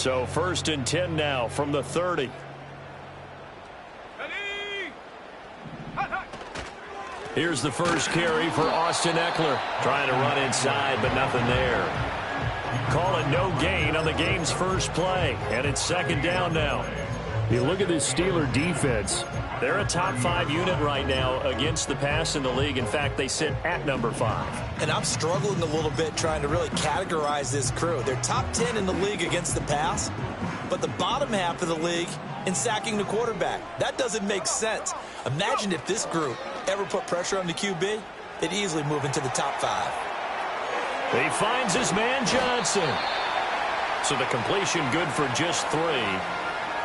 So 1st and 10 now from the 30. Here's the first carry for Austin Ekeler. Trying to run inside, but nothing there. Call it no gain on the game's first play, and it's 2nd down now. You look at this Steeler defense. They're a top 5 unit right now against the pass in the league. In fact, they sit at number 5. And I'm struggling a little bit trying to really categorize this crew. They're top 10 in the league against the pass, but the bottom half of the league in sacking the quarterback. That doesn't make sense. Imagine if this group ever put pressure on the QB, they'd easily move into the top 5. He finds his man Johnson. So the completion good for just 3.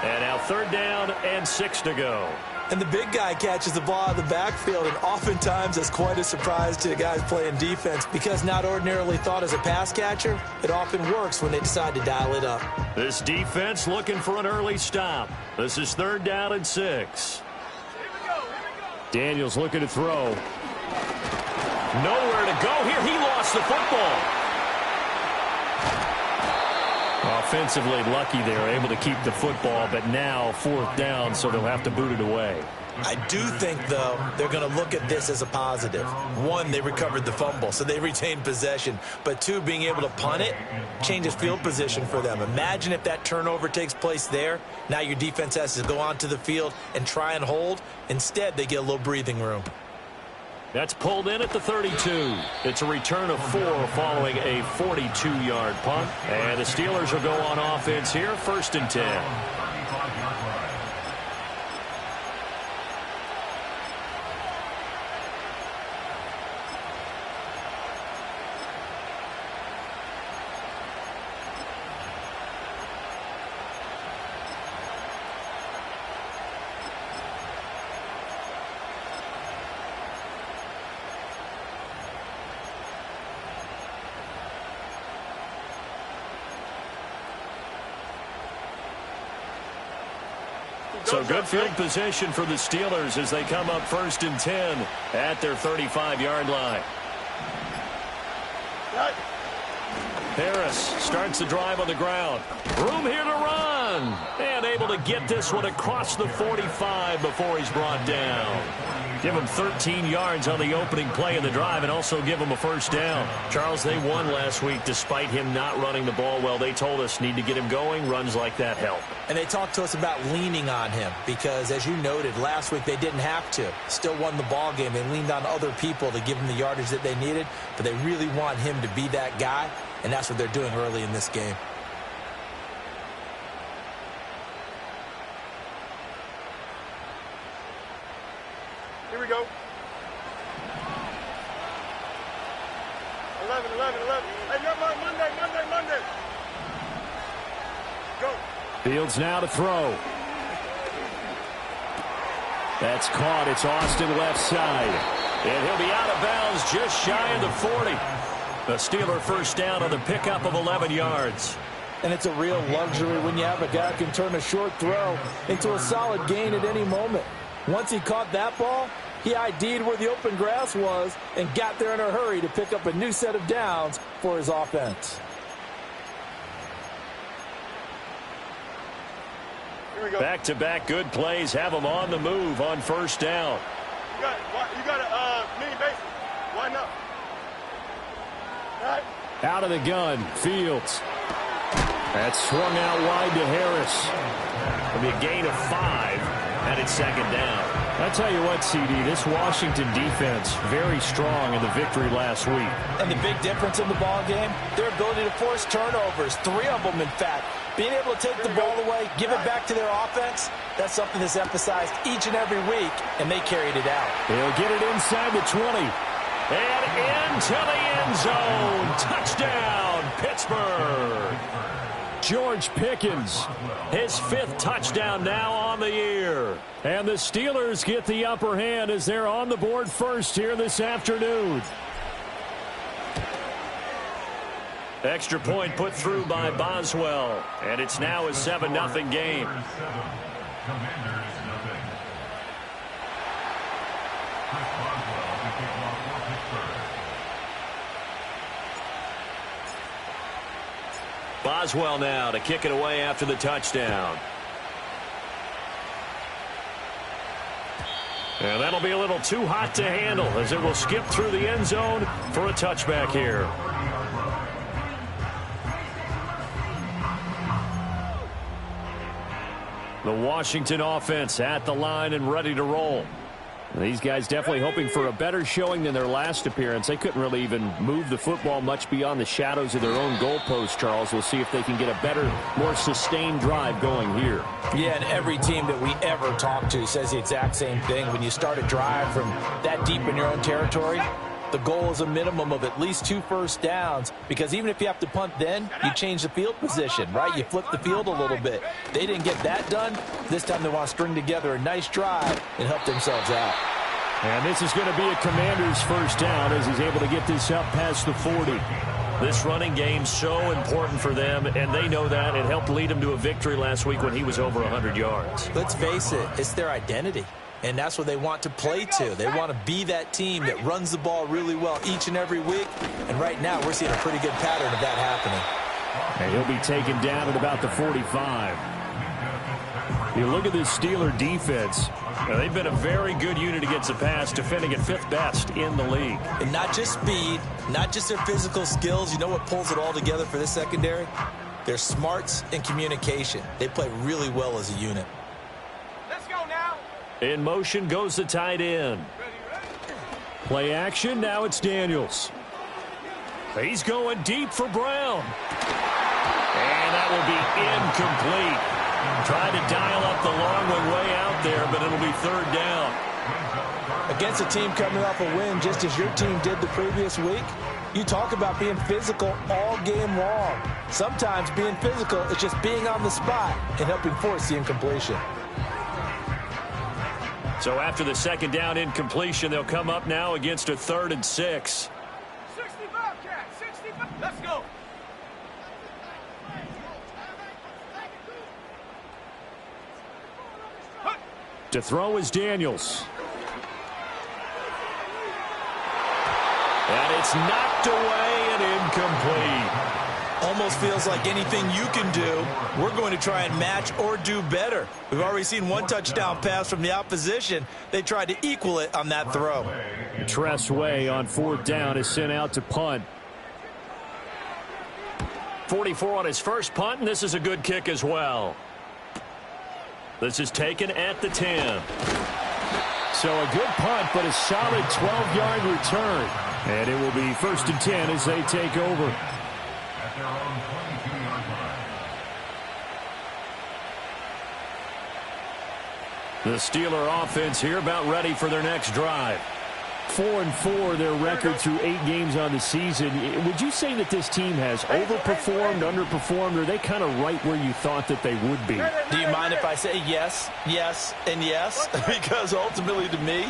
And now 3rd down and 6 to go. And the big guy catches the ball out of the backfield, and oftentimes that's quite a surprise to guys playing defense because not ordinarily thought as a pass catcher, it often works when they decide to dial it up. This defense looking for an early stop. This is 3rd down and 6. Daniels looking to throw. Nowhere to go here. He lost the football. Offensively lucky they were able to keep the football, but now 4th down, so they'll have to boot it away. I do think, though, they're going to look at this as a positive. 1, they recovered the fumble, so they retained possession. But 2, being able to punt it changes field position for them. Imagine if that turnover takes place there. Now your defense has to go onto the field and try and hold. Instead, they get a little breathing room. That's pulled in at the 32. It's a return of 4 following a 42-yard punt. And the Steelers will go on offense here, 1st and 10. So good field position for the Steelers as they come up 1st and 10 at their 35-yard line. Harris starts the drive on the ground. Room here to run. And able to get this one across the 45 before he's brought down. Give him 13 yards on the opening play of the drive and also give him a 1st down. Charles, they won last week despite him not running the ball well. They told us need to get him going. Runs like that help. And they talked to us about leaning on him because, as you noted, last week they didn't have to. Still won the ball game. They leaned on other people to give him the yardage that they needed, but they really want him to be that guy, and that's what they're doing early in this game. Here we go. 11. Hey, Monday. Go. Fields now to throw. That's caught. It's Austin left side. And he'll be out of bounds just shy of the 40. A Steeler 1st down on the pickup of 11 yards. And it's a real luxury when you have a guy who can turn a short throw into a solid gain at any moment. Once he caught that ball, he ID'd where the open grass was and got there in a hurry to pick up a new set of downs for his offense. Back-to-back good plays have him on the move on 1st down. You got a mini bases. Why not? Right. Out of the gun, Fields. That's swung out wide to Harris. It'll be a gain of 5, and it's 2nd down. I'll tell you what, CD, this Washington defense, very strong in the victory last week. And the big difference in the ball game, their ability to force turnovers, 3 of them, in fact. Being able to take the ball away, give it back to their offense, that's something that's emphasized each and every week, and they carried it out. He'll get it inside the 20. And into the end zone. Touchdown, Pittsburgh. George Pickens, his 5th touchdown now on the year. And the Steelers get the upper hand as they're on the board first here this afternoon. Extra point put through by Boswell. And it's now a 7-0 game. Boswell now to kick it away after the touchdown. And that'll be a little too hot to handle as it will skip through the end zone for a touchback here. The Washington offense at the line and ready to roll. These guys definitely hoping for a better showing than their last appearance. They couldn't really even move the football much beyond the shadows of their own goalpost, Charles. We'll see if they can get a better, more sustained drive going here. Yeah, and every team that we ever talk to says the exact same thing. When you start a drive from that deep in your own territory, the goal is a minimum of at least 2 first downs, because even if you have to punt then, you change the field position, right? You flip the field a little bit. They didn't get that done. This time they want to string together a nice drive and help themselves out. And this is going to be a Commander's first down as he's able to get this up past the 40. This running game so important for them, and they know that. It helped lead them to a victory last week when he was over 100 yards. Let's face it, it's their identity. And that's what they want to play to. They want to be that team that runs the ball really well each and every week. And right now, we're seeing a pretty good pattern of that happening. And he'll be taken down at about the 45. You look at this Steeler defense. Now, they've been a very good unit against the pass, defending at 5th best in the league. And not just speed, not just their physical skills. You know what pulls it all together for this secondary? Their smarts and communication. They play really well as a unit. In motion goes the tight end. Play action, now it's Daniels. He's going deep for Brown. And that will be incomplete. Trying to dial up the long one way out there, but it'll be 3rd down. Against a team coming off a win, just as your team did the previous week, you talk about being physical all game long. Sometimes being physical is just being on the spot and helping force the incompletion. So after the 2nd down incompletion, they'll come up now against a 3rd and 6. 65, Cat, 65. Let's go. To throw is Daniels. And it's knocked away and incomplete. Almost feels like anything you can do, we're going to try and match or do better. We've already seen one touchdown pass from the opposition. They tried to equal it on that throw. Tress Way on 4th down is sent out to punt. 44 on his first punt, and this is a good kick as well. This is taken at the 10. So a good punt, but a solid 12-yard return. And it will be 1st and 10 as they take over. The Steeler offense here about ready for their next drive. 4-4 their record through 8 games on the season. Would you say that this team has overperformed, underperformed, or are they kind of right where you thought that they would be? Do you mind if I say yes, yes, and yes? Because ultimately to me,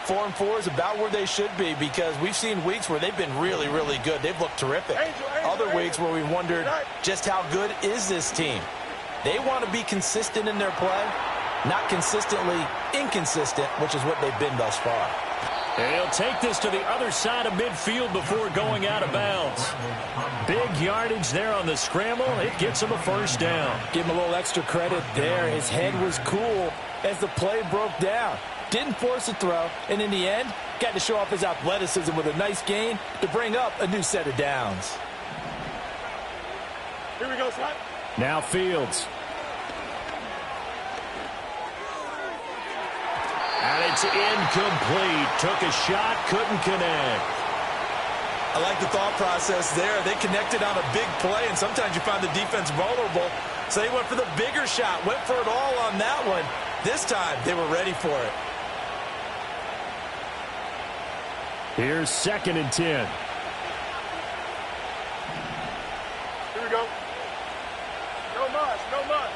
4-4 is about where they should be, because we've seen weeks where they've been really, really good. They've looked terrific. Other weeks where we wondered just how good is this team. They want to be consistent in their play, not consistently inconsistent, which is what they've been thus far. And he'll take this to the other side of midfield before going out of bounds. Big yardage there on the scramble. It gets him a 1st down. Give him a little extra credit there. His head was cool as the play broke down. Didn't force a throw, and in the end, got to show off his athleticism with a nice gain to bring up a new set of downs. Here we go, son. Now Fields. And it's incomplete. Took a shot, couldn't connect. I like the thought process there. They connected on a big play, and sometimes you find the defense vulnerable. So they went for the bigger shot, went for it all on that one. This time, they were ready for it. Here's 2nd and 10. Here we go. No muss, no muss.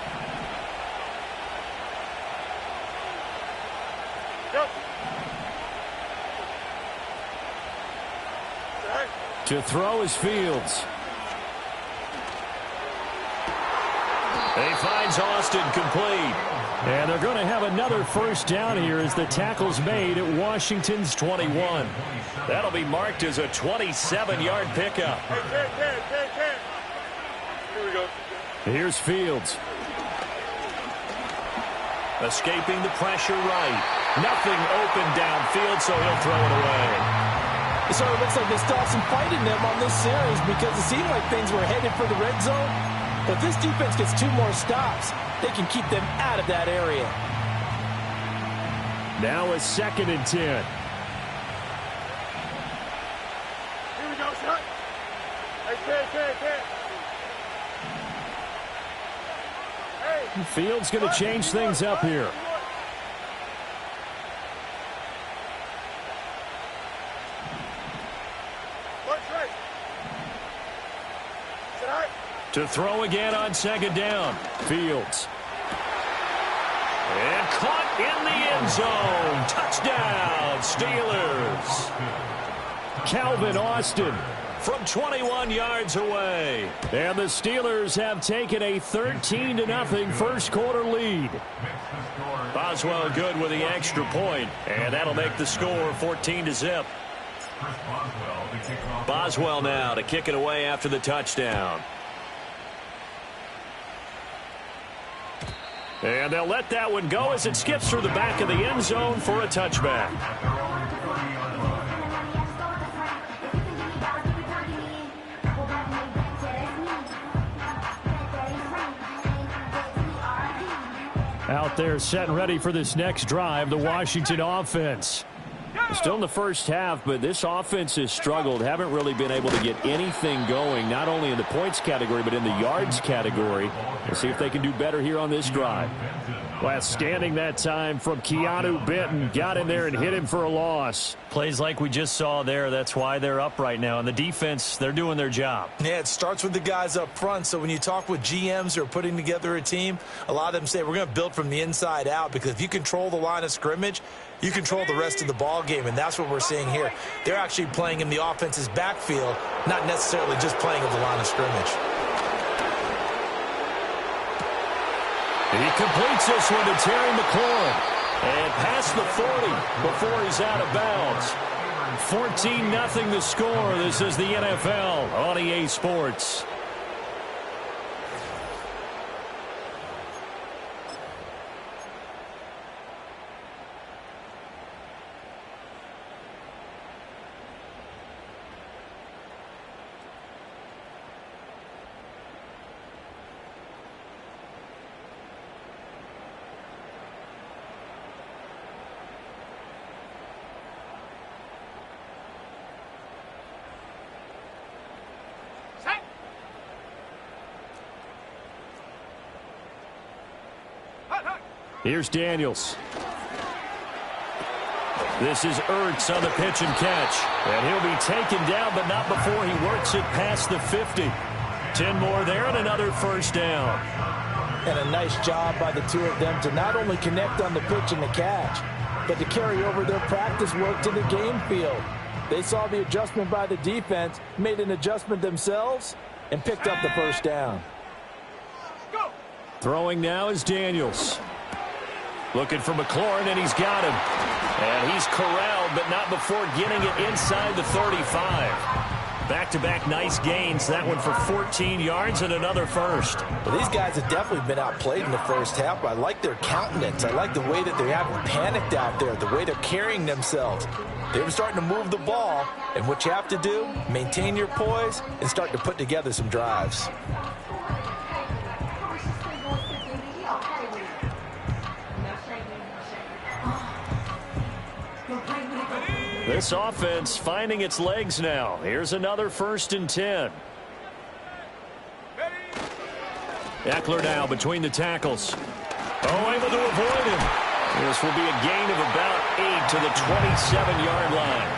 Go. To throw is Fields. He finds Austin complete. And they're going to have another 1st down here as the tackle's made at Washington's 21. That'll be marked as a 27-yard pickup. Hey, 10. Here we go. Here's Fields. Escaping the pressure right. Nothing open downfield, so he'll throw it away. So it looks like they still have some fight in them on this series because it seemed like things were headed for the red zone. But this defense gets 2 more stops. They can keep them out of that area. Now a 2nd and 10. Here we go, shot. Hey, 10. Hey. Fields going to change things up here. To throw again on 2nd down. Fields. And caught in the end zone. Touchdown, Steelers. Calvin Austin from 21 yards away. And the Steelers have taken a 13-0 first quarter lead. Boswell good with the extra point, and that'll make the score 14-0. Boswell now to kick it away after the touchdown. And they'll let that one go as it skips through the back of the end zone for a touchback. Out there set and ready for this next drive, the Washington offense. Still in the first half, but this offense has struggled. Haven't really been able to get anything going, not only in the points category, but in the yards category. We'll see if they can do better here on this drive. Last standing that time from Keanu Benton. Got in there and hit him for a loss. Plays like we just saw there. That's why they're up right now. And the defense, they're doing their job. Yeah, it starts with the guys up front. So when you talk with GMs who are putting together a team, a lot of them say we're going to build from the inside out, because if you control the line of scrimmage, you control the rest of the ball game, and that's what we're seeing here. They're actually playing in the offense's backfield, not necessarily just playing at the line of scrimmage. He completes this one to Terry McLaurin. And past the 40 before he's out of bounds. 14-0 the score. This is the NFL on EA Sports. Here's Daniels. This is Ertz on the pitch and catch. And he'll be taken down, but not before he works it past the 50. 10 more there and another first down. And a nice job by the two of them to not only connect on the pitch and the catch, but to carry over their practice work to the game field. They saw the adjustment by the defense, made an adjustment themselves, and picked up the first down. Throwing now is Daniels. Looking for McLaurin, and he's got him. And he's corralled, but not before getting it inside the 35. Back-to-back nice gains. That one for 14 yards and another first. Well, these guys have definitely been outplayed in the first half. I like their countenance. I like the way that they haven't panicked out there, the way they're carrying themselves. They were starting to move the ball, and what you have to do, maintain your poise and start to put together some drives. This offense finding its legs now. Here's another 1st and 10. Eckler now between the tackles. Oh, able to avoid him. This will be a gain of about 8 to the 27-yard line.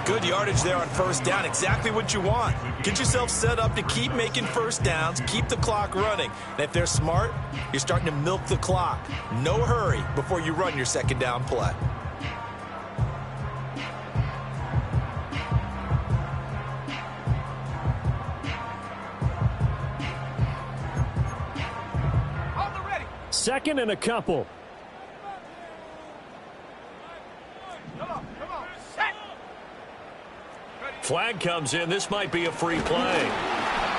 Good yardage there on first down. Exactly what you want. Get yourself set up to keep making first downs, keep the clock running. And if they're smart, you're starting to milk the clock. No hurry before you run your second down play. Second and a couple. Flag comes in. This might be a free play.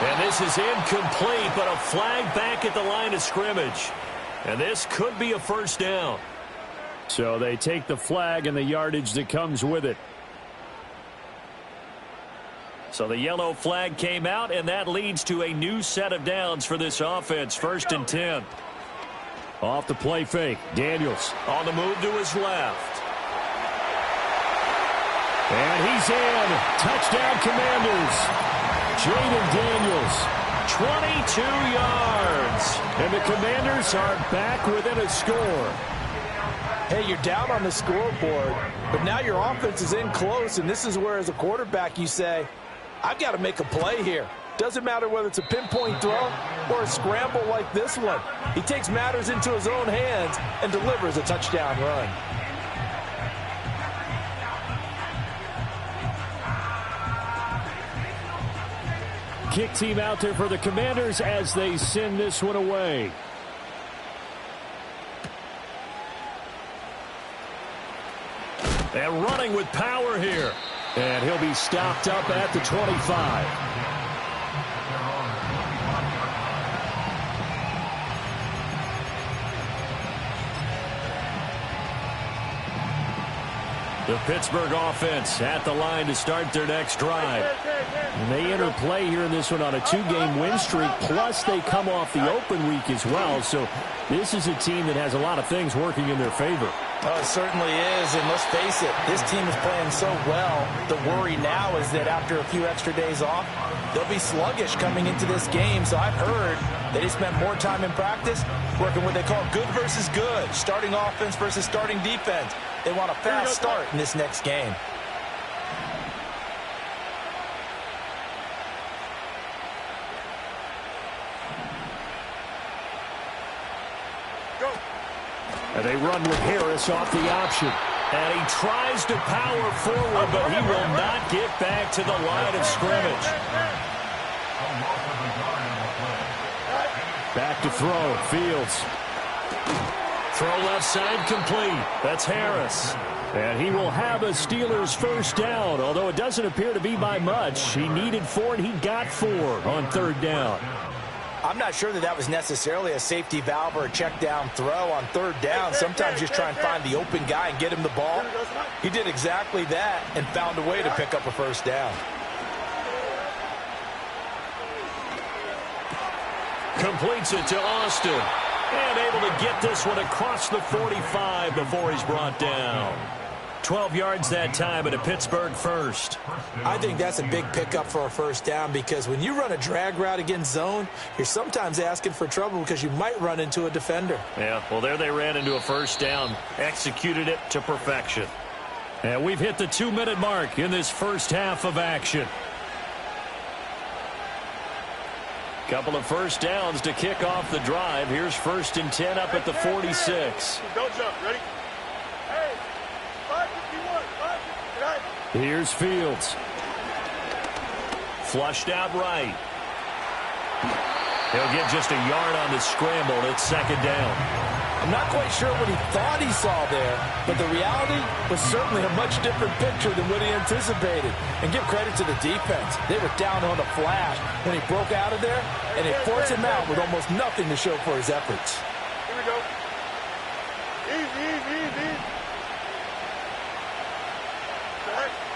And this is incomplete, but a flag back at the line of scrimmage. And this could be a first down. So they take the flag and the yardage that comes with it. So the yellow flag came out, and that leads to a new set of downs for this offense. 1st and 10. Off the play fake. Daniels. On the move to his left. And he's in. Touchdown, Commanders. Jayden Daniels. 22 yards. And the Commanders are back within a score. Hey, you're down on the scoreboard, but now your offense is in close, and this is where, as a quarterback, you say, I've got to make a play here. Doesn't matter whether it's a pinpoint throw or a scramble like this one. He takes matters into his own hands and delivers a touchdown run. Kick team out there for the Commanders as they send this one away. And running with power here. And he'll be stopped up at the 25. The Pittsburgh offense at the line to start their next drive. And they enter play here in this one on a 2-game win streak, plus they come off the open week as well. So this is a team that has a lot of things working in their favor. Oh, it certainly is, and let's face it, this team is playing so well. The worry now is that after a few extra days off, they'll be sluggish coming into this game. So I've heard that they spent more time in practice working what they call good versus good, starting offense versus starting defense. They want a fast start in this next game. And they run with Harris off the option. And he tries to power forward, but he will not get back to the line of scrimmage. Back to throw. Fields. Throw left side complete. That's Harris. And he will have a Steelers first down, although it doesn't appear to be by much. He needed 4, and he got 4 on 3rd down. I'm not sure that was necessarily a safety valve or a check down throw on 3rd down. Sometimes just try and find the open guy and get him the ball. He did exactly that and found a way to pick up a first down. Completes it to Austin. And able to get this one across the 45 before he's brought down. 12 yards that time and a Pittsburgh first. I think that's a big pickup for a first down because when you run a drag route against zone, you're sometimes asking for trouble because you might run into a defender. Yeah, well, there they ran into a first down. Executed it to perfection. And we've hit the 2-minute mark in this first half of action. Couple of first downs to kick off the drive. Here's 1st and 10 up at the 46. Don't jump. Ready? Hey, 551. 551. Here's Fields. Flushed out right. He'll get just a yard on the scramble. It's 2nd down. I'm not quite sure what he thought he saw there, but the reality was certainly a much different picture than what he anticipated. And give credit to the defense. They were down on the flash when he broke out of there, and it forced him out with almost nothing to show for his efforts. Here we go. Easy, easy, easy.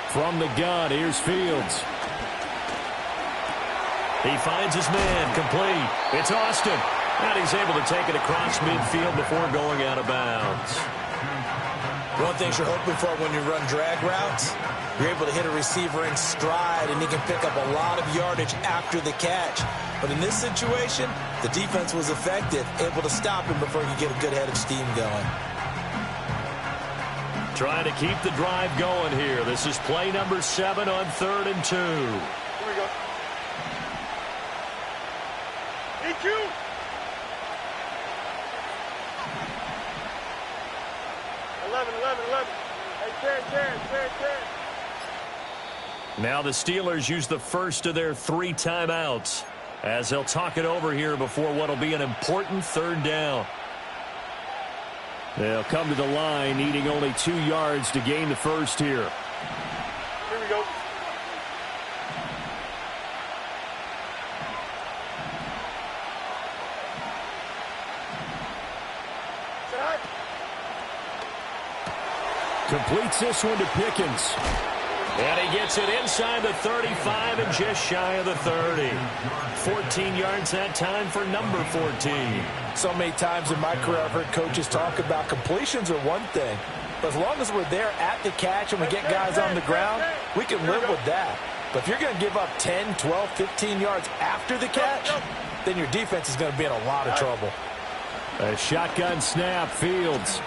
From the gun, here's Fields. He finds his man, complete. It's Austin. And he's able to take it across midfield before going out of bounds. One thing you're hoping for when you run drag routes, you're able to hit a receiver in stride, and he can pick up a lot of yardage after the catch. But in this situation, the defense was effective, able to stop him before he could get a good head of steam going. Trying to keep the drive going here. This is play number 7 on 3rd and 2. Here we go. EQ. Now the Steelers use the first of their 3 timeouts as they'll talk it over here before what will be an important 3rd down. They'll come to the line needing only 2 yards to gain the first here. Here we go. Completes this one to Pickens. And he gets it inside the 35 and just shy of the 30. 14 yards that time for number 14. So many times in my career I've heard coaches talk about completions are one thing. But as long as we're there at the catch and we get guys on the ground, we can live with that. But if you're going to give up 10, 12, 15 yards after the catch, then your defense is going to be in a lot of trouble. A shotgun snap, Fields.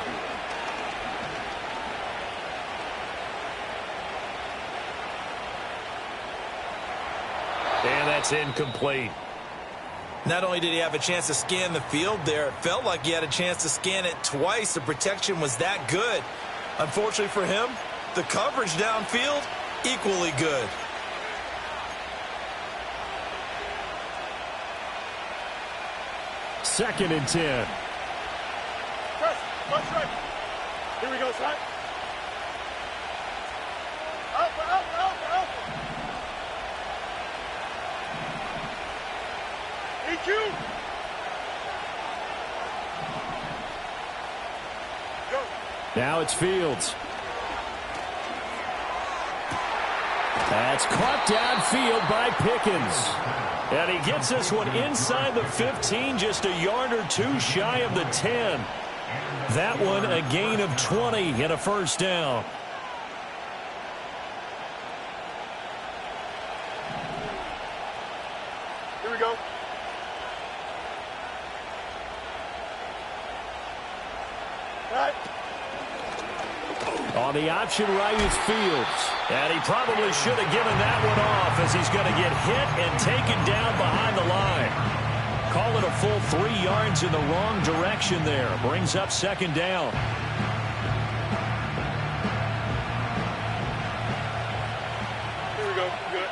And that's incomplete. Not only did he have a chance to scan the field there, it felt like he had a chance to scan it twice. The protection was that good. Unfortunately for him, the coverage downfield, equally good. Second and 10. Press. Watch right. Here we go, son. Alpha. EQ. Go. Now it's Fields. That's caught downfield by Pickens. And he gets this one inside the 15, just a yard or two shy of the 10. That one a gain of 20 and a first down. Here we go. Right. On the option right is Fields. And he probably should have given that one off as he's going to get hit and taken down behind the line. Call it a full 3 yards in the wrong direction there. Brings up second down. Here we go. Good.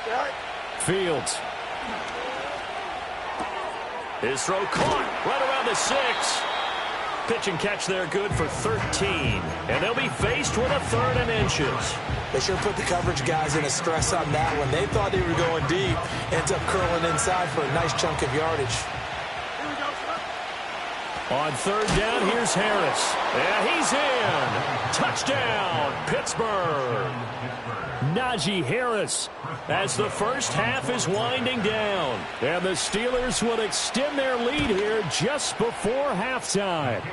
Right. Fields. His throw caught right around the 6. Pitch and catch there good for 13. And they'll be faced with a 3rd and inches. They sure put the coverage guys in a stress on that one. They thought they were going deep. Ends up curling inside for a nice chunk of yardage. Here we go, son. On 3rd down, here's Harris. And he's in. Touchdown, Pittsburgh. Najee Harris as the first half is winding down. And the Steelers will extend their lead here just before halftime.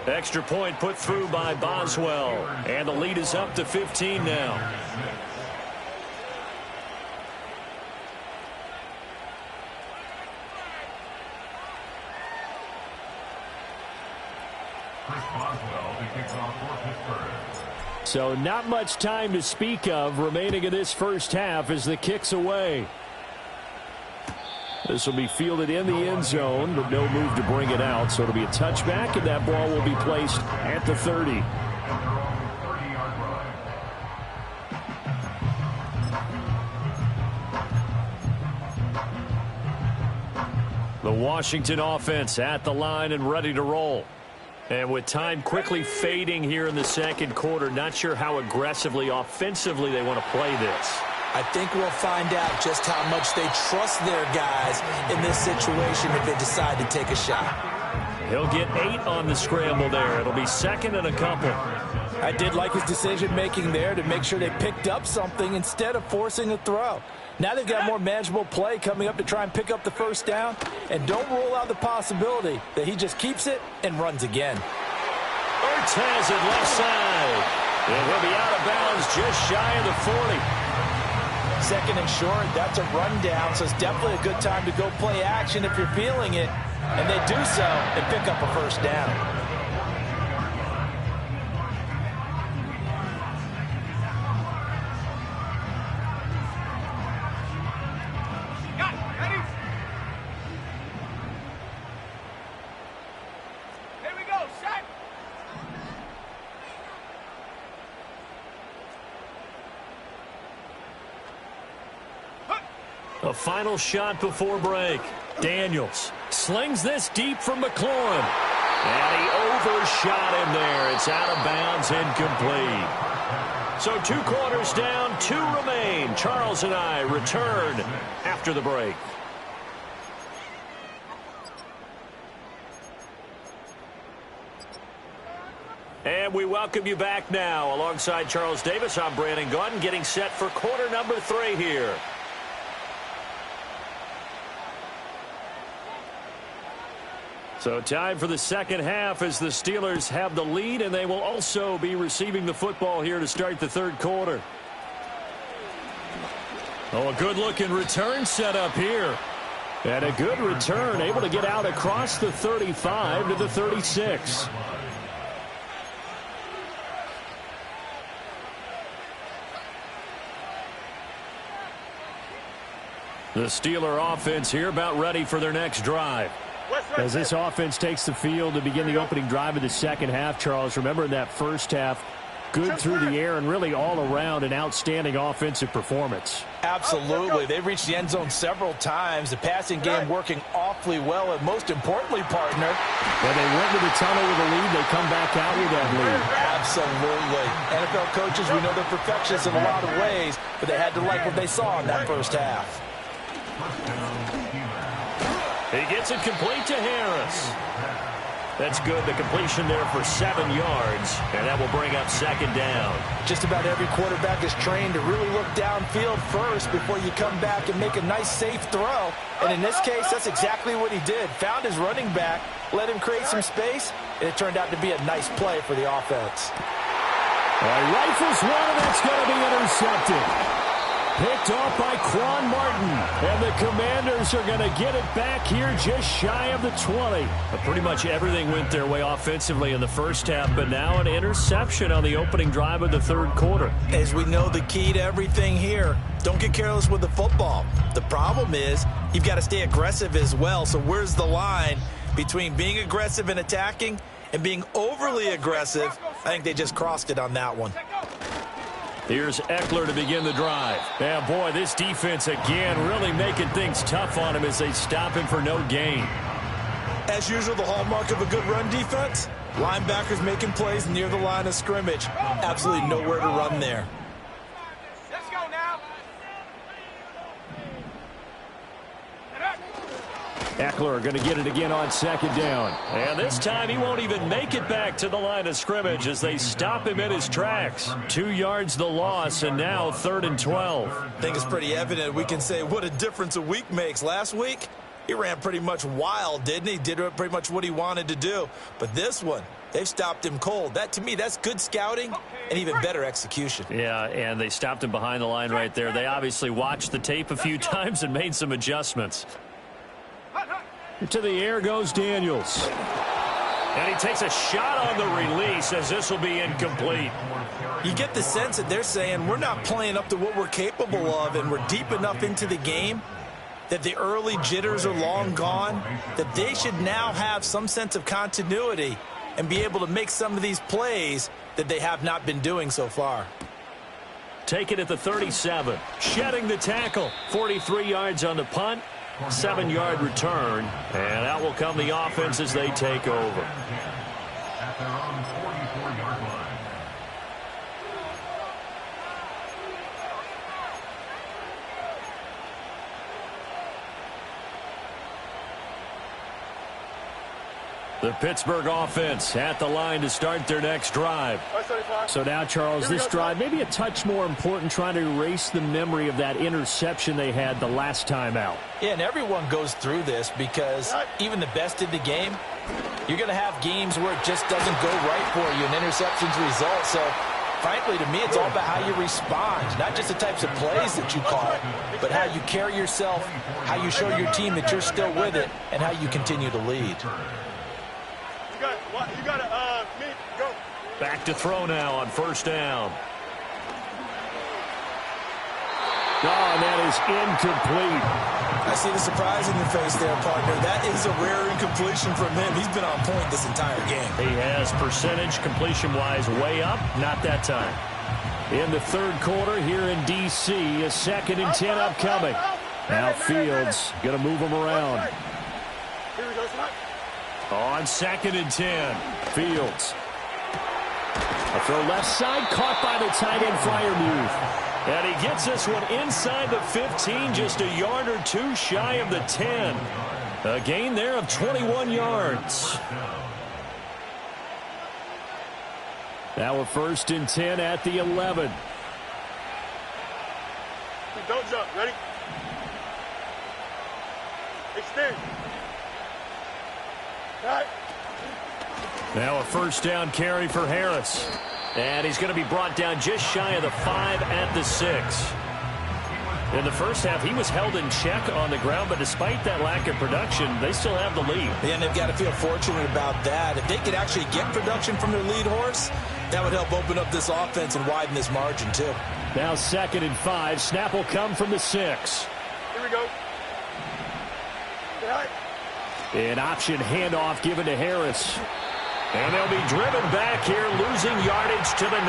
Extra point put through by Boswell. And the lead is up to 15 now. So not much time to speak of remaining in this first half as the kick's away. This will be fielded in the end zone, but no move to bring it out. So it'll be a touchback, and that ball will be placed at the 30. The Washington offense at the line and ready to roll. And with time quickly fading here in the second quarter, not sure how aggressively, offensively they want to play this. I think we'll find out just how much they trust their guys in this situation if they decide to take a shot. He'll get 8 on the scramble there. It'll be second and a couple. I did like his decision-making there to make sure they picked up something instead of forcing a throw. Now they've got more manageable play coming up to try and pick up the first down. And don't rule out the possibility that he just keeps it and runs again. Ertz has it left side. And he'll be out of bounds just shy of the 40. Second and short, that's a rundown, so it's definitely a good time to go play action if you're feeling it. And they do so and pick up a first down. A final shot before break. Daniels slings this deep from McLaurin. And he overshot him there. It's out of bounds, incomplete. So 2 quarters down, 2 remain. Charles and I return after the break. And we welcome you back now. Alongside Charles Davis, I'm Brandon Gaudin, getting set for quarter number 3 here. So time for the second half as the Steelers have the lead, and they will also be receiving the football here to start the third quarter. Oh, a good-looking return set up here. And a good return, able to get out across the 35 to the 36. The Steeler offense here about ready for their next drive. As this offense takes the field to begin the opening drive of the second half, Charles, remember in that first half, good through the air and really all around an outstanding offensive performance. Absolutely. They reached the end zone several times. The passing game working awfully well, and most importantly, partner, when they went to the tunnel with a lead, they come back out with that lead. Absolutely. NFL coaches, we know they're perfectionists in a lot of ways, but they had to like what they saw in that first half. He gets it complete to Harris. That's good. The completion there for 7 yards, and that will bring up second down. Just about every quarterback is trained to really look downfield first before you come back and make a nice, safe throw. And in this case, that's exactly what he did. Found his running back, let him create some space, and it turned out to be a nice play for the offense. Rifles one, and that's going to be intercepted. Picked off by Quan Martin. And the Commanders are going to get it back here just shy of the 20. Pretty much everything went their way offensively in the first half, but now an interception on the opening drive of the third quarter. As we know, the key to everything here, don't get careless with the football. The problem is you've got to stay aggressive as well. So where's the line between being aggressive and attacking and being overly aggressive? I think they just crossed it on that one. Here's Eckler to begin the drive. Yeah, boy, this defense again really making things tough on him as they stop him for no gain. As usual, the hallmark of a good run defense, linebackers making plays near the line of scrimmage. Absolutely nowhere to run there. Let's go now. Eckler going to get it again on second down. And this time he won't even make it back to the line of scrimmage as they stop him in his tracks. 2 yards the loss, and now 3rd and 12. I think it's pretty evident. We can say what a difference a week makes. Last week, he ran pretty much wild, didn't he? Did pretty much what he wanted to do. But this one, they've stopped him cold. That, to me, that's good scouting and even better execution. Yeah, and they stopped him behind the line right there. They obviously watched the tape a few times and made some adjustments. To the air goes Daniels. And he takes a shot on the release as this will be incomplete. You get the sense that they're saying we're not playing up to what we're capable of, and we're deep enough into the game that the early jitters are long gone, that they should now have some sense of continuity and be able to make some of these plays that they have not been doing so far. Take it at the 37. Shedding the tackle. 43 yards on the punt. 7-yard return, and out will come the offense as they take over. The Pittsburgh offense at the line to start their next drive. So now, Charles, this drive maybe a touch more important, trying to erase the memory of that interception they had the last time out. Yeah, and everyone goes through this because even the best in the game, you're going to have games where it just doesn't go right for you, and interceptions result. So, frankly, to me, it's all about how you respond, not just the types of plays that you call, but how you carry yourself, how you show your team that you're still with it, and how you continue to lead. You got to go. Back to throw now on first down. Oh, and that is incomplete. I see the surprise in your face there, partner. That is a rare incompletion from him. He's been on point this entire game. He has percentage completion-wise way up. Not that time. In the third quarter here in D.C., a 2nd and 10 upcoming. Now Fields going to move them around. Here we go, tonight. On 2nd and 10. Fields. A throw left side, caught by the tight end Freiermuth. And he gets this one inside the 15, just a yard or two shy of the 10. A gain there of 21 yards. Now a 1st and 10 at the 11. Don't jump. Ready? Extend. All right. Now a 1st down carry for Harris. And he's going to be brought down just shy of the 5 at the 6. In the first half, he was held in check on the ground, but despite that lack of production, they still have the lead. And they've got to feel fortunate about that. If they could actually get production from their lead horse, that would help open up this offense and widen this margin, too. Now 2nd and 5. Snap will come from the 6. Here we go. All right. An option handoff given to Harris. And they'll be driven back here, losing yardage to the 9.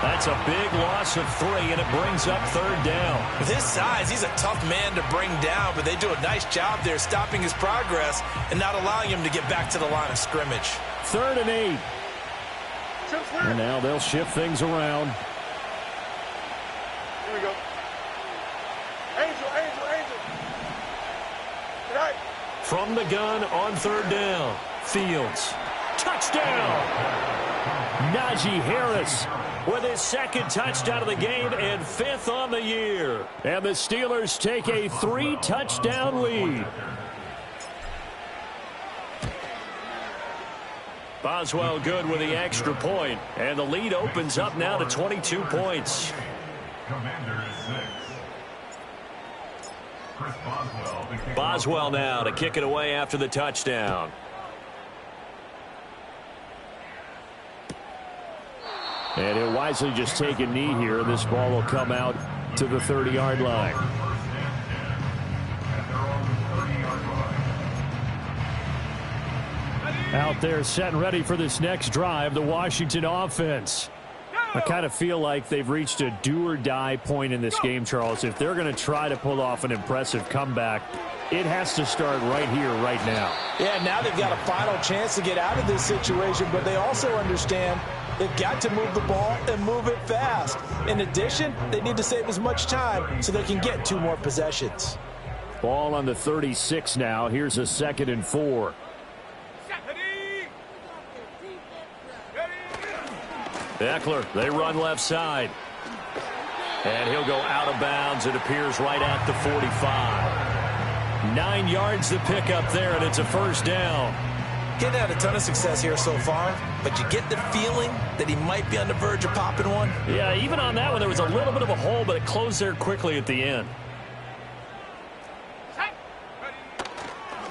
That's a big loss of 3, and it brings up 3rd down. With his size, he's a tough man to bring down, but they do a nice job there stopping his progress and not allowing him to get back to the line of scrimmage. 3rd and 8. And now they'll shift things around. Here we go. Angel. All right. From the gun on 3rd down. Fields. Touchdown! Najee Harris with his 2nd touchdown of the game and 5th on the year. And the Steelers take a 3-touchdown lead. Boswell good with the extra point, and the lead opens up now to 22 points. Boswell now to kick it away after the touchdown. And he'll wisely just take a knee here. This ball will come out to the 30-yard line. Out there set and ready for this next drive, the Washington offense. I kind of feel like they've reached a do-or-die point in this game, Charles. If they're going to try to pull off an impressive comeback, it has to start right here, right now. Yeah, now they've got a final chance to get out of this situation, but they also understand they've got to move the ball and move it fast. In addition, they need to save as much time so they can get 2 more possessions. Ball on the 36 now. Here's a 2nd and 4. Eckler, they run left side. And he'll go out of bounds. It appears right at the 45. 9 yards the pickup there, and it's a 1st down. Getting had a ton of success here so far, but you get the feeling that he might be on the verge of popping one. Yeah, even on that one, there was a little bit of a hole, but it closed there quickly at the end.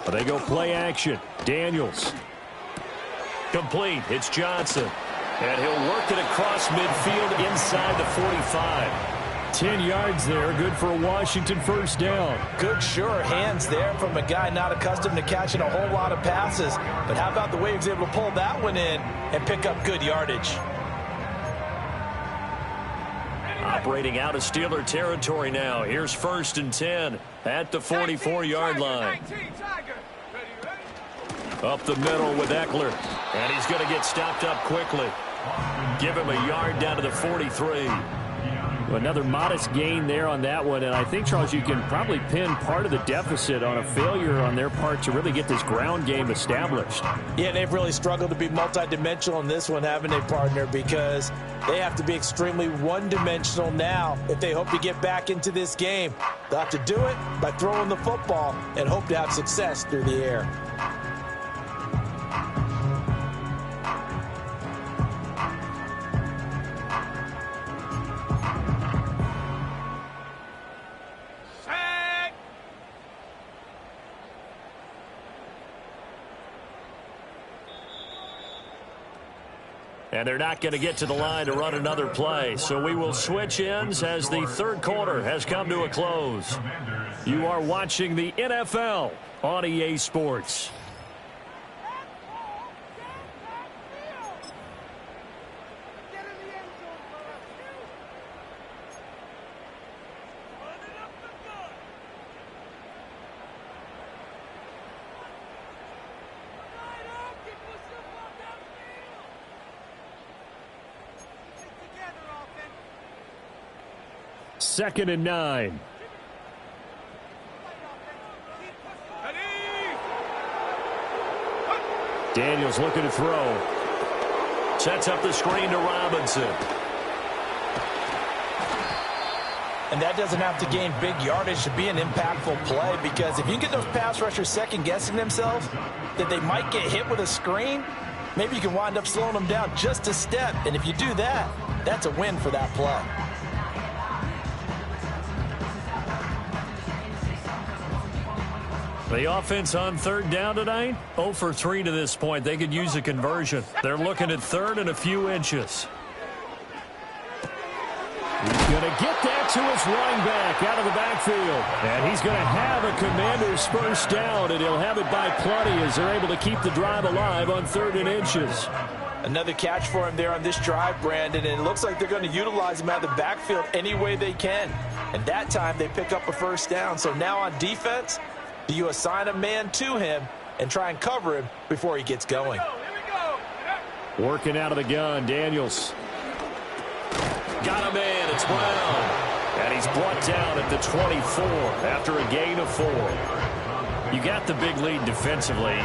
But they go play action. Daniels. Complete. It's Johnson. And he'll work it across midfield inside the 45. 10 yards there. Good for a Washington 1st down. Good, sure hands there from a guy not accustomed to catching a whole lot of passes. But how about the way he was able to pull that one in and pick up good yardage? Operating out of Steeler territory now. Here's 1st and 10 at the 44-yard line. Up the middle with Eckler. And he's going to get stopped up quickly. Give him a yard down to the 43. Another modest gain there on that one, and I think, Charles, you can probably pin part of the deficit on a failure on their part to really get this ground game established. Yeah, they've really struggled to be multidimensional in this one, haven't they, partner, because they have to be extremely one-dimensional now if they hope to get back into this game. They'll have to do it by throwing the football and hope to have success through the air. And they're not going to get to the line to run another play. So we will switch ends as the 3rd quarter has come to a close. You are watching the NFL on EA Sports. Second and 9. Daniels looking to throw. Sets up the screen to Robinson. And that doesn't have to gain big yardage to be an impactful play, because if you can get those pass rushers second-guessing themselves that they might get hit with a screen, maybe you can wind up slowing them down just a step. And if you do that, that's a win for that play. The offense on third down tonight, 0 for 3 to this point. They could use a conversion. They're looking at third and a few inches. He's going to get that to his running back out of the backfield. And he's going to have a Commanders first down, and he'll have it by plenty as they're able to keep the drive alive on 3rd and inches. Another catch for him there on this drive, Brandon, and it looks like they're going to utilize him out of the backfield any way they can. And that time they pick up a first down. So now on defense, do you assign a man to him and try and cover him before he gets going? Working out of the gun, Daniels. Got a man. It's Brown. And he's brought down at the 24 after a gain of 4. You got the big lead defensively.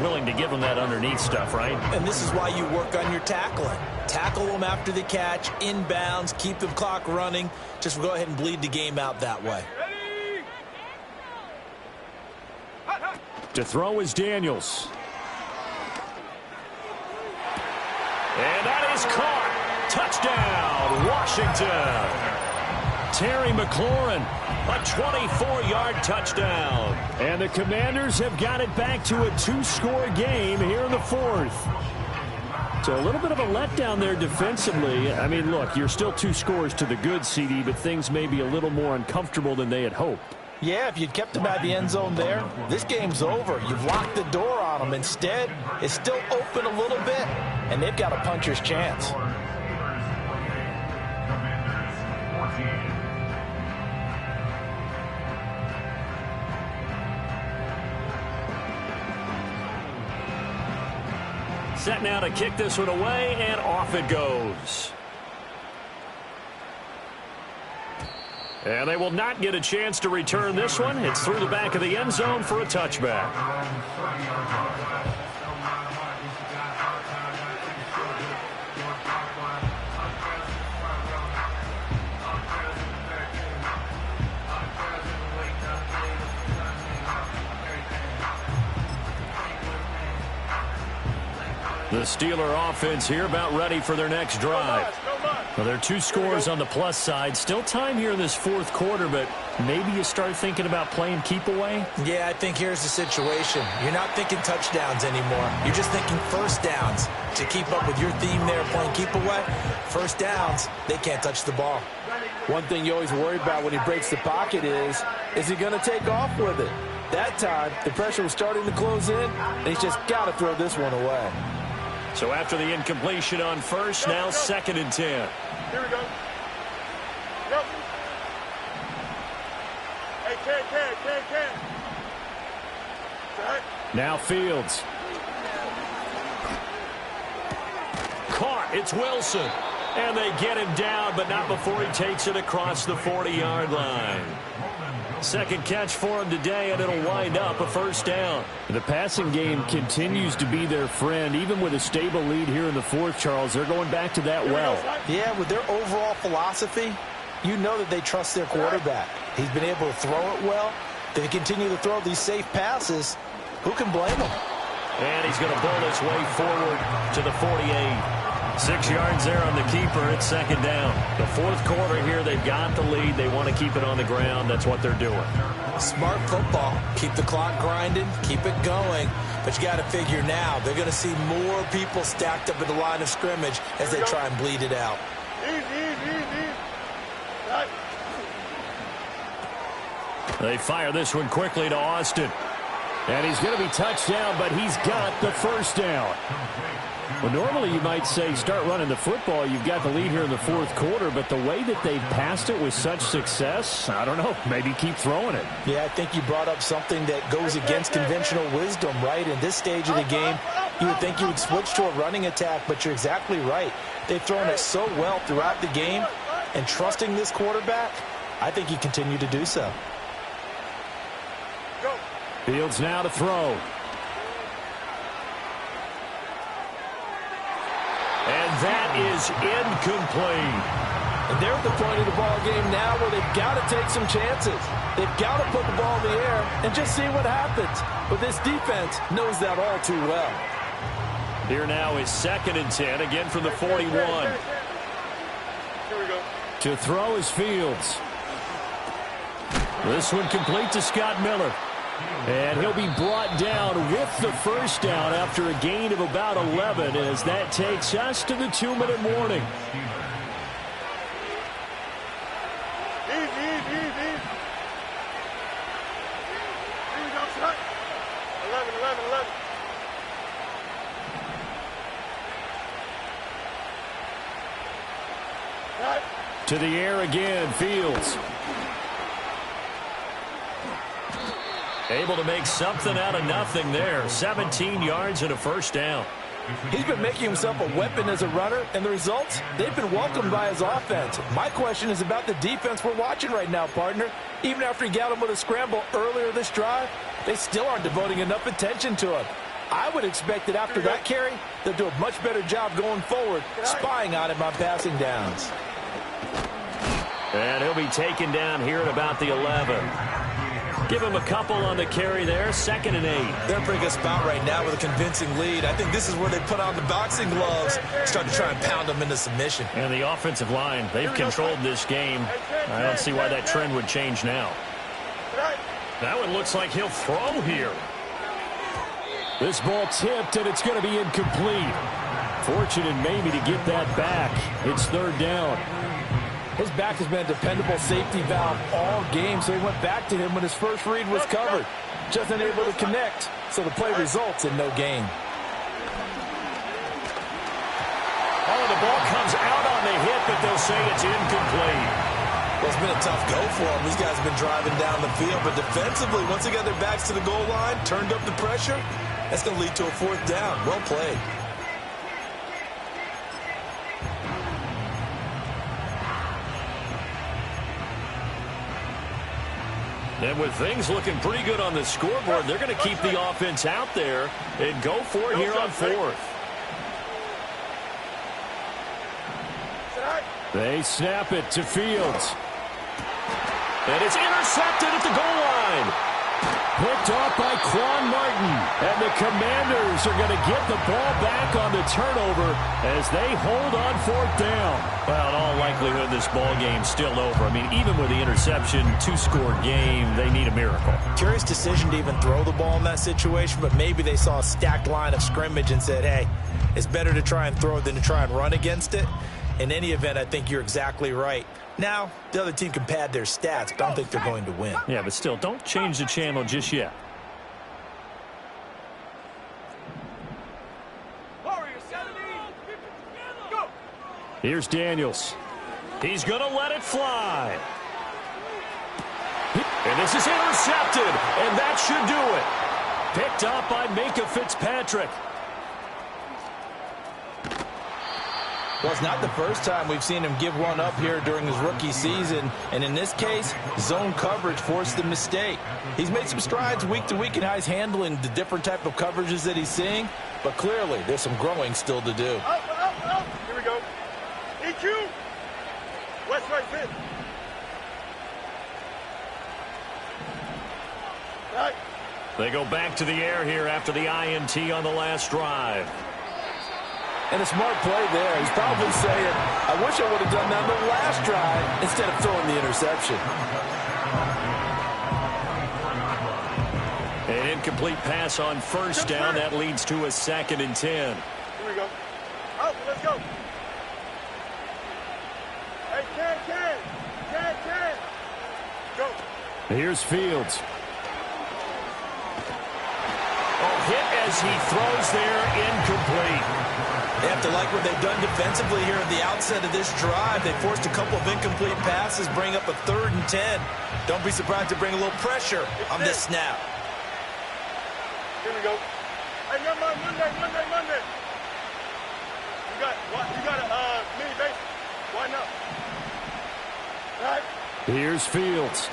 Willing to give them that underneath stuff, right? And this is why you work on your tackling. Tackle them after the catch, inbounds, keep the clock running. Just go ahead and bleed the game out that way. To throw is Daniels. And that is caught. Touchdown, Washington. Terry McLaurin, a 24-yard touchdown. And the Commanders have got it back to a 2-score game here in the 4th. So a little bit of a letdown there defensively. I mean, look, you're still 2 scores to the good, CD, but things may be a little more uncomfortable than they had hoped. Yeah, if you'd kept them at the end zone there, this game's over. You've locked the door on them. Instead, it's still open a little bit, and they've got a puncher's chance. Set now to kick this one away, and off it goes. And they will not get a chance to return this one. It's through the back of the end zone for a touchback. The Steeler offense here about ready for their next drive. Well, there are 2 scores on the plus side. Still time here in this 4th quarter, but maybe you start thinking about playing keep away? Yeah, I think here's the situation. You're not thinking touchdowns anymore. You're just thinking first downs. To keep up with your theme there, playing keep away, first downs, they can't touch the ball. One thing you always worry about when he breaks the pocket is he going to take off with it? That time, the pressure was starting to close in, and he's just got to throw this one away. So after the incompletion on first, now 2nd and 10. Here we go. Yep. Hey, Ken. Right. Now Fields. Caught. It's Wilson. And they get him down, but not before he takes it across the 40-yard line. Second catch for him today, and it'll wind up a first down. The passing game continues to be their friend. Even with a stable lead here in the 4th, Charles, they're going back to that well. Yeah, with their overall philosophy, you know that they trust their quarterback. He's been able to throw it well. They continue to throw these safe passes. Who can blame him? And he's going to bull his way forward to the 48. 6 yards there on the keeper. It's 2nd down. The 4th quarter here, they've got the lead. They want to keep it on the ground. That's what they're doing. Smart football. Keep the clock grinding. Keep it going. But you got to figure now, they're going to see more people stacked up at the line of scrimmage as they try and bleed it out. Easy. Right. They fire this one quickly to Austin. And he's going to be touched down, but he's got the first down. Well, normally you might say start running the football. You've got the lead here in the 4th quarter, but the way that they've passed it with such success, I don't know, maybe keep throwing it. Yeah, I think you brought up something that goes against conventional wisdom, right? In this stage of the game, you would think you would switch to a running attack, but you're exactly right. They've thrown it so well throughout the game, and trusting this quarterback, I think you continue to do so. Fields now to throw. that is incomplete. And they're at the point of the ball game now where they've got to take some chances. They've got to put the ball in the air and just see what happens. But this defense knows that all too well. Here now is 2nd and 10, again from the 41. Here we go. To throw is Fields. This one complete to Scott Miller. And he'll be brought down with the first down after a gain of about 11 as that takes us to the 2-minute warning. Easy. Here we go, shot. 11. Right. To the air again, Fields. Able to make something out of nothing there. 17 yards and a first down. He's been making himself a weapon as a runner, and the results, they've been welcomed by his offense. My question is about the defense we're watching right now, partner. Even after he got him with a scramble earlier this drive, they still aren't devoting enough attention to him. I would expect that after that carry, they'll do a much better job going forward, spying on him on passing downs. And he'll be taken down here at about the 11. Give him a couple on the carry there. 2nd and 8. They're in a pretty good spot right now with a convincing lead. I think this is where they put on the boxing gloves, start to try and pound them into submission. And the offensive line, they've controlled this game. I don't see why that trend would change now. That one looks like he'll throw here. This ball tipped, and it's going to be incomplete. Fortunate maybe to get that back. It's 3rd down. His back has been a dependable safety valve all game, so he went back to him when his first read was covered. Just unable to connect, so the play results in no gain. Oh, the ball comes out on the hit, but they'll say it's incomplete. Well, it's been a tough go for them. These guys have been driving down the field, but defensively, once they got their backs to the goal line, turned up the pressure, that's going to lead to a 4th down. Well played. And with things looking pretty good on the scoreboard, they're going to keep the offense out there and go for it here on 4th. They snap it to Fields. And it's intercepted at the goal line. Picked off by Quan Martin. And the Commanders are going to get the ball back on the turnover as they hold on 4th down. Well, in all likelihood, this ball game's still over. I mean, even with the interception, 2-score game, they need a miracle. Curious decision to even throw the ball in that situation, but maybe they saw a stacked line of scrimmage and said, hey, it's better to try and throw it than to try and run against it. In any event, I think you're exactly right. Now, the other team can pad their stats, but I don't think they're going to win. Yeah, but still, don't change the channel just yet. Here's Daniels. He's going to let it fly. And this is intercepted, and that should do it. Picked up by Minkah Fitzpatrick. Well, it's not the first time we've seen him give one up here during his rookie season. And in this case, zone coverage forced the mistake. He's made some strides week to week in how he's handling the different type of coverages that he's seeing. But clearly, there's some growing still to do. Up. Here we go. EQ. West right fit. Right. They go back to the air here after the INT on the last drive. And a smart play there. He's probably saying, I wish I would have done that on the last drive instead of throwing the interception. An incomplete pass on first down. That leads to a 2nd and 10. Here we go. Out, let's go. Hey, can. Go. Here's Fields. Oh, hit as he throws there, incomplete. They have to like what they've done defensively here at the outset of this drive. They forced a couple of incomplete passes, bring up a 3rd and 10. Don't be surprised to bring a little pressure on this snap. Here we go. Hey, Monday. You got a mini base. Why not? Right. Here's Fields.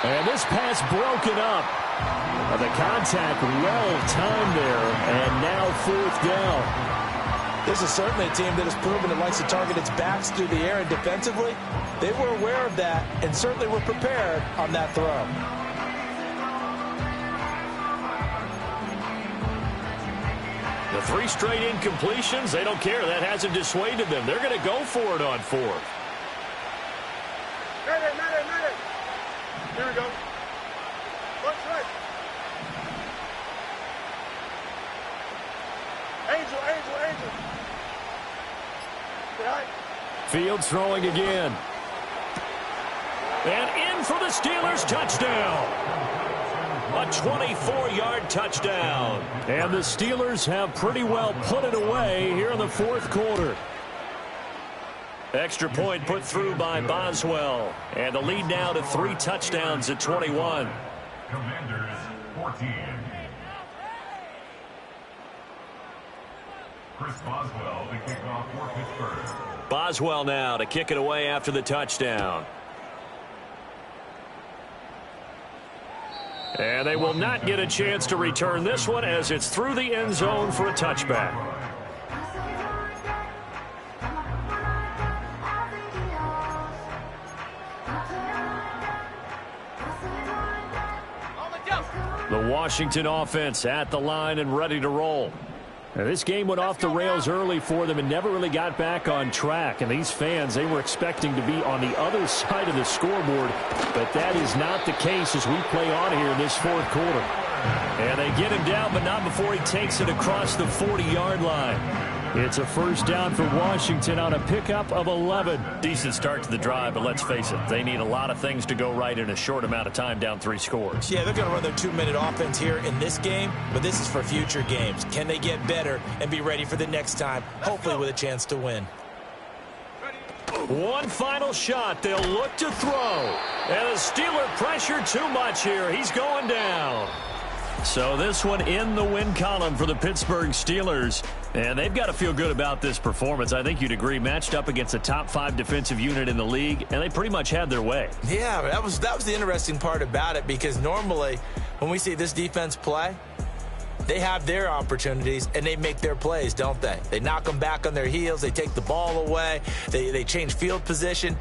And this pass broken up. The contact well-timed there, and now 4th down. This is certainly a team that has proven it likes to target its backs through the air, and defensively, they were aware of that and certainly were prepared on that throw. The 3 straight incompletions, they don't care. That hasn't dissuaded them. They're going to go for it on 4th. Mayday. Here we go. Watch right. Angel. Right. Fields throwing again. And in for the Steelers touchdown. A 24-yard touchdown. And the Steelers have pretty well put it away here in the 4th quarter. Extra point put through by Boswell. And the lead now to 3 touchdowns at 21. Commanders 14. Chris Boswell to kick off for Pittsburgh. Boswell now to kick it away after the touchdown. And they will not get a chance to return this one as it's through the end zone for a touchback. The Washington offense at the line and ready to roll. Now, this game went off the rails early for them and never really got back on track. And these fans, they were expecting to be on the other side of the scoreboard. But that is not the case as we play on here in this 4th quarter. And they get him down, but not before he takes it across the 40-yard line. It's a 1st down for Washington on a pickup of 11. Decent start to the drive, but let's face it, they need a lot of things to go right in a short amount of time down 3 scores. Yeah, they're going to run their 2-minute offense here in this game, but this is for future games. Can they get better and be ready for the next time, hopefully with a chance to win? One final shot. They'll look to throw. And the Steeler pressure too much here. He's going down. So this one in the win column for the Pittsburgh Steelers. And they've got to feel good about this performance. I think you'd agree, matched up against a top 5 defensive unit in the league, and they pretty much had their way. Yeah, that was the interesting part about it, because normally when we see this defense play, they have their opportunities and they make their plays, don't they? They knock them back on their heels. They take the ball away. They change field position.